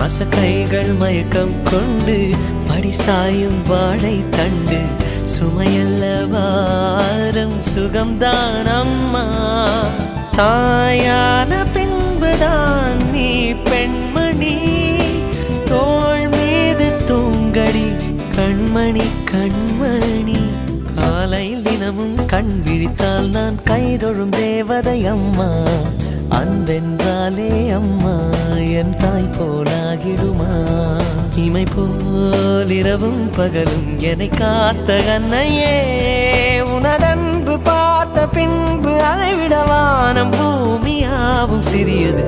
மசக்கைகள் மயக்கம் கொண்டு படிசாயும் வாழை தண்டு சுமையல்ல வாரம் சுகம்தான் அம்மா. தாயான பின்புதான் நீ பெண்மணி, தோள் மீது தூங்கடி கண்மணி கண்மணி. காலையில் தினமும் கண் விழித்தால் நான் கைதொழும் தேவதை அம்மா. அன்பென்றாலே அம்மா என் தாய் போலாகிடுமா. இமை போல் இரவும் பகலும் என்னை காத்த கண்ணையே, உனதன்பு பார்த்த பின்பு அதை விட வானம் பூமியாவும் சிறியது.